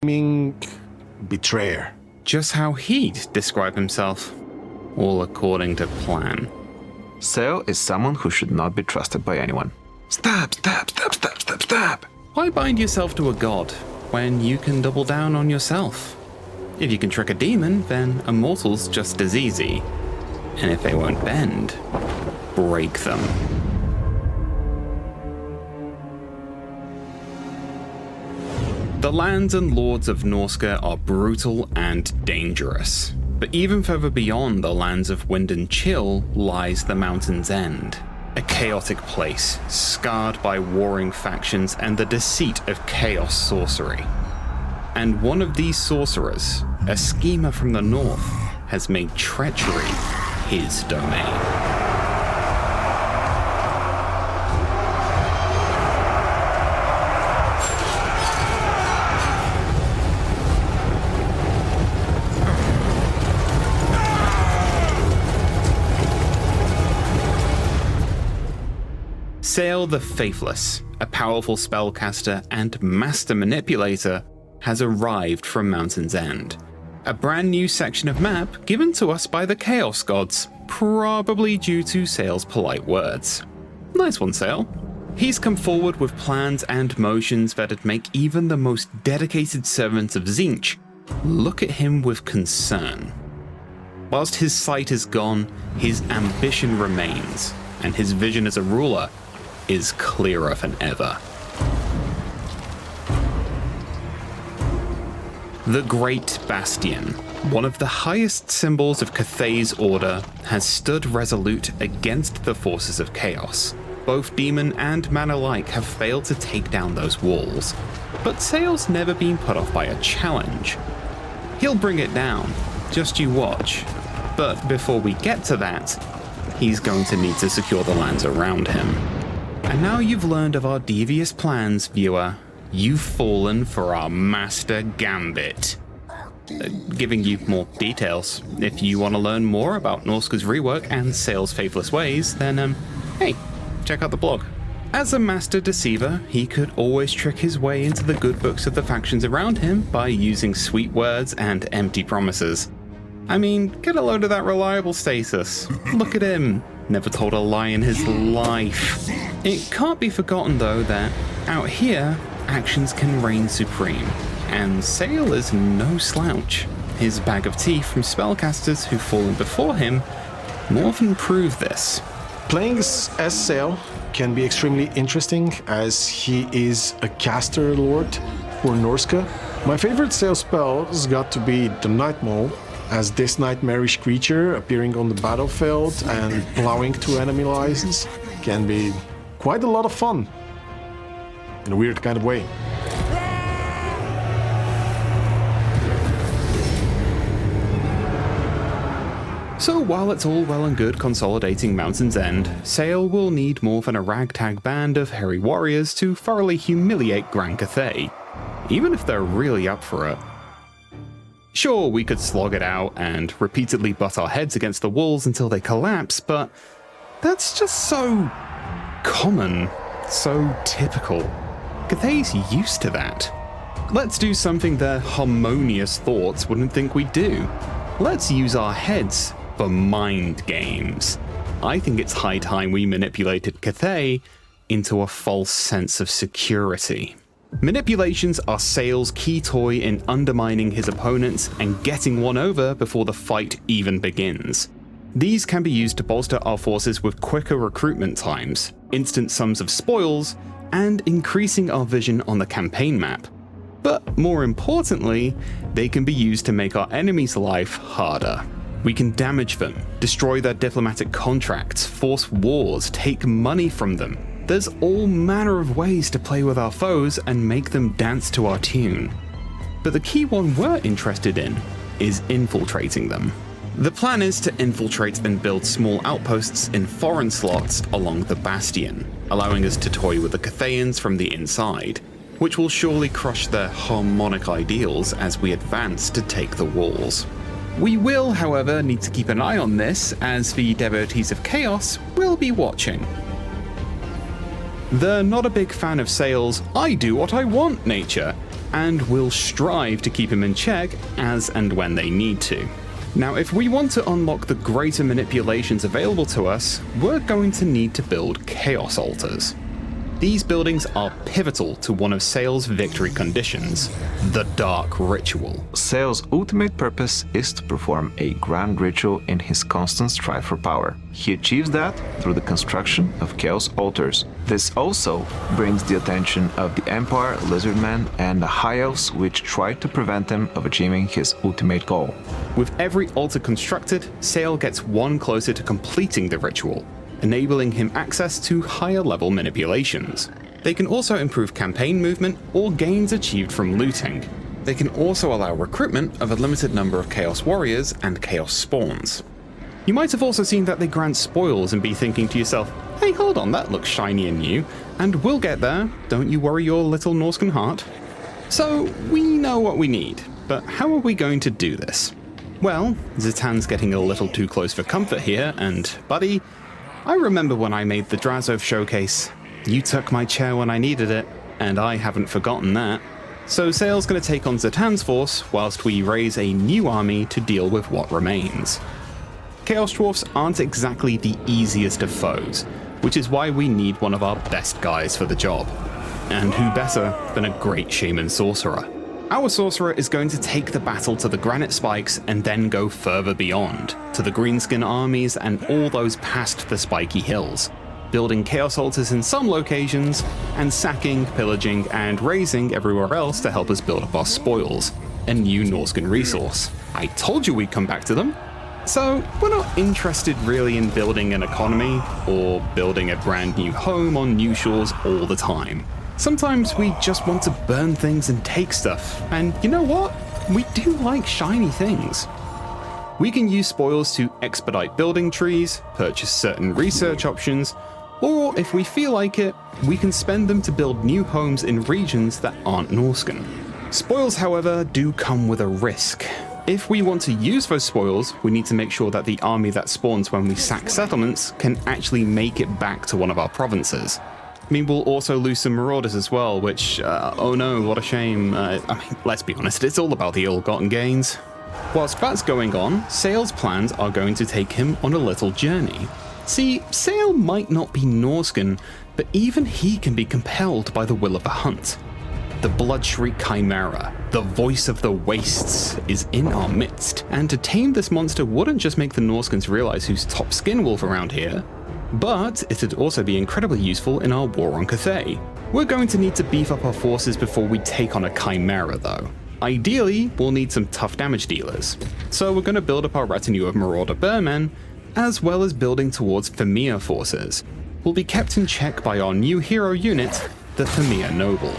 betrayer. Just how he'd describe himself, all according to plan. Sayl is someone who should not be trusted by anyone. Stab, stab, stab, stab, stab, stab. Why bind yourself to a god when you can double down on yourself? If you can trick a demon, then a mortal's just as easy. And if they won't bend, break them. The lands and lords of Norsca are brutal and dangerous. But even further beyond the lands of wind and chill lies the Mountain's End, a chaotic place scarred by warring factions and the deceit of chaos sorcery. And one of these sorcerers, a schemer from the north, has made treachery his domain. Sayl the Faithless, a powerful spellcaster and master manipulator, has arrived from Mountain's End. A brand new section of map given to us by the Chaos Gods, probably due to Sayl's polite words. Nice one, Sayl. He's come forward with plans and motions that'd make even the most dedicated servants of Tzeentch look at him with concern. Whilst his sight is gone, his ambition remains, and his vision as a ruler is clearer than ever. The Great Bastion, one of the highest symbols of Cathay's order, has stood resolute against the forces of chaos. Both demon and man alike have failed to take down those walls, but Sayl's never been put off by a challenge. He'll bring it down, just you watch. But before we get to that, he's going to need to secure the lands around him. And now you've learned of our devious plans, viewer, you've fallen for our master gambit. Giving you more details. If you want to learn more about Norsca's rework and Sayl's faithless ways, then hey, check out the blog. As a master deceiver, he could always trick his way into the good books of the factions around him by using sweet words and empty promises. I mean, get a load of that reliable status. Look at him. Never told a lie in his life. It can't be forgotten though that, out here, actions can reign supreme. And Sayl is no slouch. His bag of tea from spellcasters who've fallen before him more than prove this. Playing as Sayl can be extremely interesting as he is a caster lord for Norsca. My favorite Sayl spell has got to be the Night Maul, as this nightmarish creature appearing on the battlefield and plowing to enemy lines can be quite a lot of fun, in a weird kind of way. So while it's all well and good consolidating Mountain's End, Sayl will need more than a ragtag band of hairy warriors to thoroughly humiliate Gran Cathay, even if they're really up for it. Sure, we could slog it out and repeatedly butt our heads against the walls until they collapse, but that's just so common, so typical. Cathay's used to that. Let's do something their harmonious thoughts wouldn't think we'd do. Let's use our heads for mind games. I think it's high time we manipulated Cathay into a false sense of security. Manipulations are Sayl's key toy in undermining his opponents and getting one over before the fight even begins. These can be used to bolster our forces with quicker recruitment times, instant sums of spoils, and increasing our vision on the campaign map. But more importantly, they can be used to make our enemies' life harder. We can damage them, destroy their diplomatic contracts, force wars, take money from them. There's all manner of ways to play with our foes and make them dance to our tune. But the key one we're interested in is infiltrating them. The plan is to infiltrate and build small outposts in foreign slots along the Bastion, allowing us to toy with the Cathayans from the inside, which will surely crush their harmonic ideals as we advance to take the walls. We will, however, need to keep an eye on this, as the devotees of chaos will be watching. They're not a big fan of Sayl's "I do what I want" nature, and will strive to keep him in check as and when they need to. Now, if we want to unlock the greater manipulations available to us, we're going to need to build Chaos Altars. These buildings are pivotal to one of Sayl's victory conditions, the Dark Ritual. Sayl's ultimate purpose is to perform a grand ritual in his constant strive for power. He achieves that through the construction of Chaos Altars. This also brings the attention of the Empire, Lizardmen, and the High Elves, which try to prevent him of achieving his ultimate goal. With every altar constructed, Sayl gets one closer to completing the ritual, enabling him access to higher level manipulations. They can also improve campaign movement or gains achieved from looting. They can also allow recruitment of a limited number of Chaos Warriors and Chaos Spawns. You might have also seen that they grant spoils and be thinking to yourself, hey, hold on, that looks shiny and new, and we'll get there, don't you worry your little Norscan heart. So, we know what we need, but how are we going to do this? Well, Zitan's getting a little too close for comfort here, and buddy, I remember when I made the Drazov showcase. You took my chair when I needed it, and I haven't forgotten that. So Sayl's gonna take on Zitan's force, whilst we raise a new army to deal with what remains. Chaos Dwarfs aren't exactly the easiest of foes, which is why we need one of our best guys for the job. And who better than a great Shaman Sorcerer? Our Sorcerer is going to take the battle to the Granite Spikes and then go further beyond, to the Greenskin armies and all those past the spiky hills, building Chaos Altars in some locations, and sacking, pillaging, and razing everywhere else to help us build up our spoils, a new Norscan resource. I told you we'd come back to them. So, we're not interested really in building an economy, or building a brand new home on new shores all the time. Sometimes we just want to burn things and take stuff, and you know what? We do like shiny things. We can use spoils to expedite building trees, purchase certain research options, or if we feel like it, we can spend them to build new homes in regions that aren't Norscan. Spoils, however, do come with a risk. If we want to use those spoils, we need to make sure that the army that spawns when we sack settlements can actually make it back to one of our provinces. I mean, we'll also lose some marauders as well, which, oh no, what a shame. Let's be honest, it's all about the ill-gotten gains. Whilst that's going on, Sayl's plans are going to take him on a little journey. See, Sayl might not be Norscan, but even he can be compelled by the will of the hunt. The Bloodshriek Chimera, the voice of the wastes, is in our midst, and to tame this monster wouldn't just make the Norscans realize who's top skin wolf around here, but it'd also be incredibly useful in our war on Cathay. We're going to need to beef up our forces before we take on a Chimera though. Ideally, we'll need some tough damage dealers, so we're going to build up our retinue of Marauder Bearmen, as well as building towards Famir forces. We'll be kept in check by our new hero unit, the Famir Noble.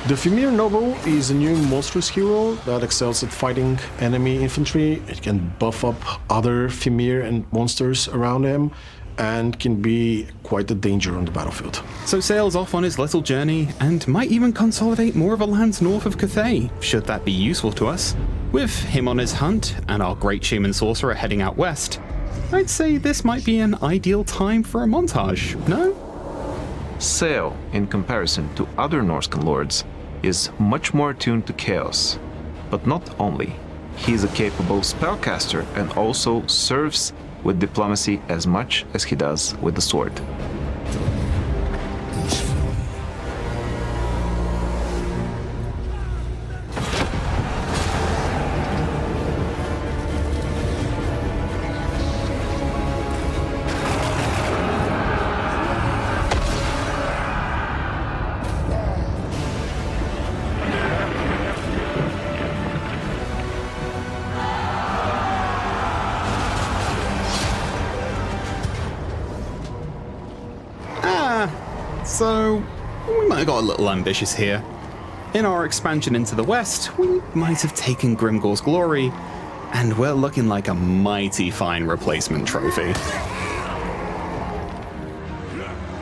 The Famir Noble is a new monstrous hero that excels at fighting enemy infantry. It can buff up other Famir and monsters around him, and can be quite a danger on the battlefield. So Sayl's off on his little journey, and might even consolidate more of a lands north of Cathay, should that be useful to us. With him on his hunt, and our great Shaman Sorcerer heading out west, I'd say this might be an ideal time for a montage, no? Sayl, in comparison to other Norscan lords, is much more attuned to chaos. But not only. He is a capable spellcaster and also serves with diplomacy as much as he does with the sword. So, we might have got a little ambitious here. In our expansion into the west, we might have taken Grimgor's glory, and we're looking like a mighty fine replacement trophy.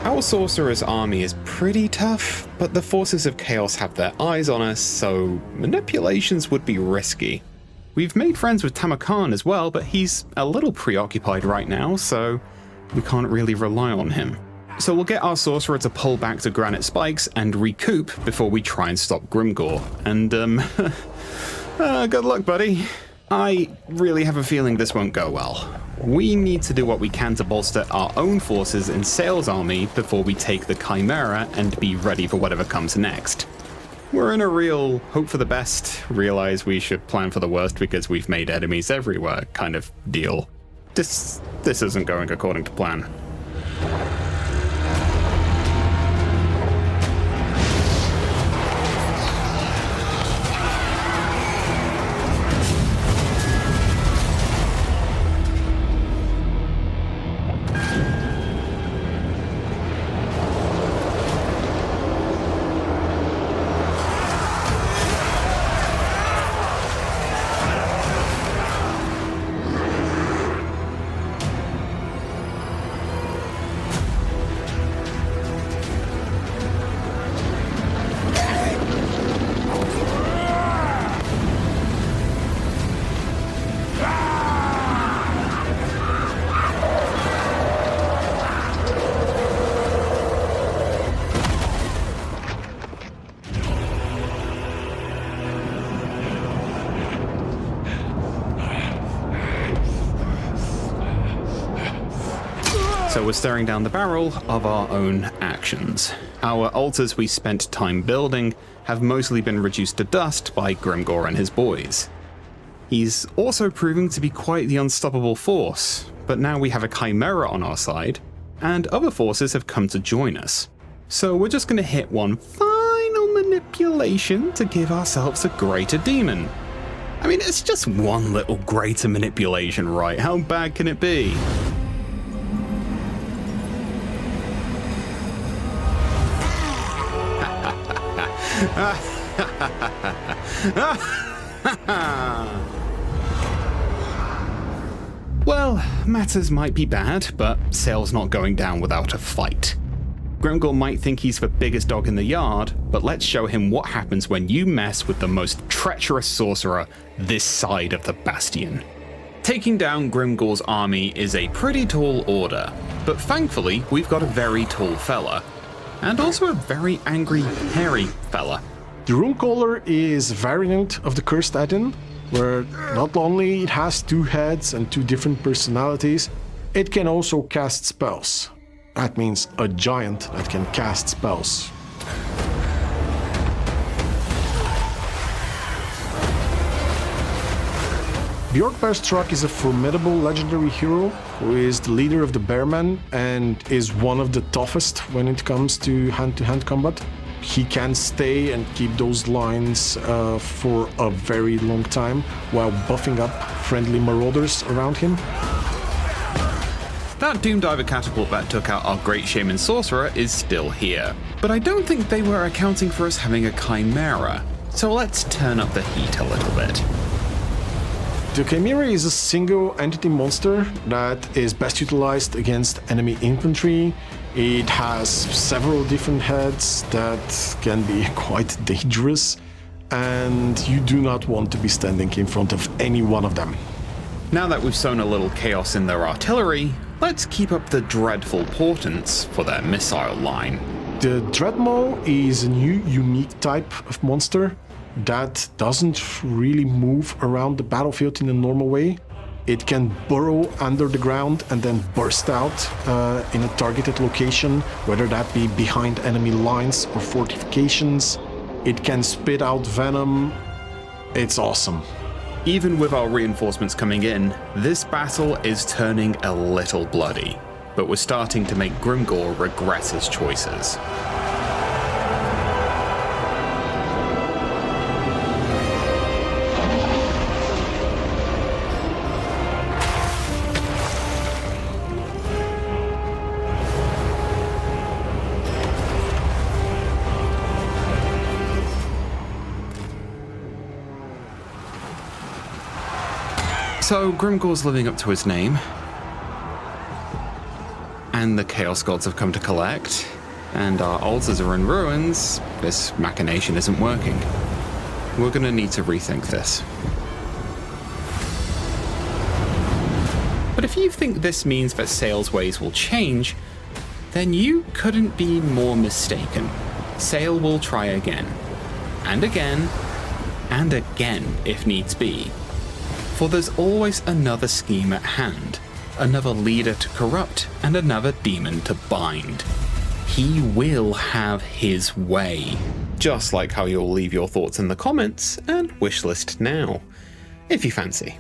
Our sorcerer's army is pretty tough, but the forces of chaos have their eyes on us, so manipulations would be risky. We've made friends with Tamarkan as well, but he's a little preoccupied right now, so we can't really rely on him. So we'll get our sorcerer to pull back to granite spikes and recoup before we try and stop Grimgor. And, good luck, buddy. I really have a feeling this won't go well. We need to do what we can to bolster our own forces in Sayl's army before we take the Chimera and be ready for whatever comes next. We're in a real hope for the best, realize we should plan for the worst because we've made enemies everywhere kind of deal. This isn't going according to plan. So we're staring down the barrel of our own actions. Our altars we spent time building have mostly been reduced to dust by Grimgor and his boys. He's also proving to be quite the unstoppable force, but now we have a Chimera on our side, and other forces have come to join us. So we're just going to hit one final manipulation to give ourselves a greater demon. I mean, it's just one little greater manipulation, right? How bad can it be? Well, matters might be bad, but Sayl's not going down without a fight. Grimgor might think he's the biggest dog in the yard, but let's show him what happens when you mess with the most treacherous sorcerer this side of the Bastion. Taking down Grimgor's army is a pretty tall order, but thankfully we've got a very tall fella. And also a very angry, hairy fella. The Runecaller is a variant of the Cursed Add-in, where not only it has two heads and two different personalities, it can also cast spells. That means a giant that can cast spells. Bjorkbearstruck is a formidable legendary hero who is the leader of the Bearmen and is one of the toughest when it comes to hand-to-hand combat. He can stay and keep those lines for a very long time while buffing up friendly marauders around him. That Doomdiver catapult that took out our Great Shaman Sorcerer is still here, but I don't think they were accounting for us having a Chimera, so let's turn up the heat a little bit. The Chimera is a single entity monster that is best utilized against enemy infantry. It has several different heads that can be quite dangerous, and you do not want to be standing in front of any one of them. Now that we've sown a little chaos in their artillery, let's keep up the dreadful portents for their missile line. The Dreadmaw is a new unique type of monster that doesn't really move around the battlefield in a normal way. It can burrow under the ground and then burst out in a targeted location, whether that be behind enemy lines or fortifications. It can spit out venom. It's awesome. Even with our reinforcements coming in, this battle is turning a little bloody, but we're starting to make Grimgor regret his choices. So Grimgor's living up to his name, and the Chaos Gods have come to collect, and our altars are in ruins. This machination isn't working. We're gonna need to rethink this. But if you think this means that Sayl's ways will change, then you couldn't be more mistaken. Sayl will try again, and again, and again if needs be. For there's always another scheme at hand, another leader to corrupt, and another demon to bind. He will have his way. Just like how you'll leave your thoughts in the comments and wishlist now, if you fancy.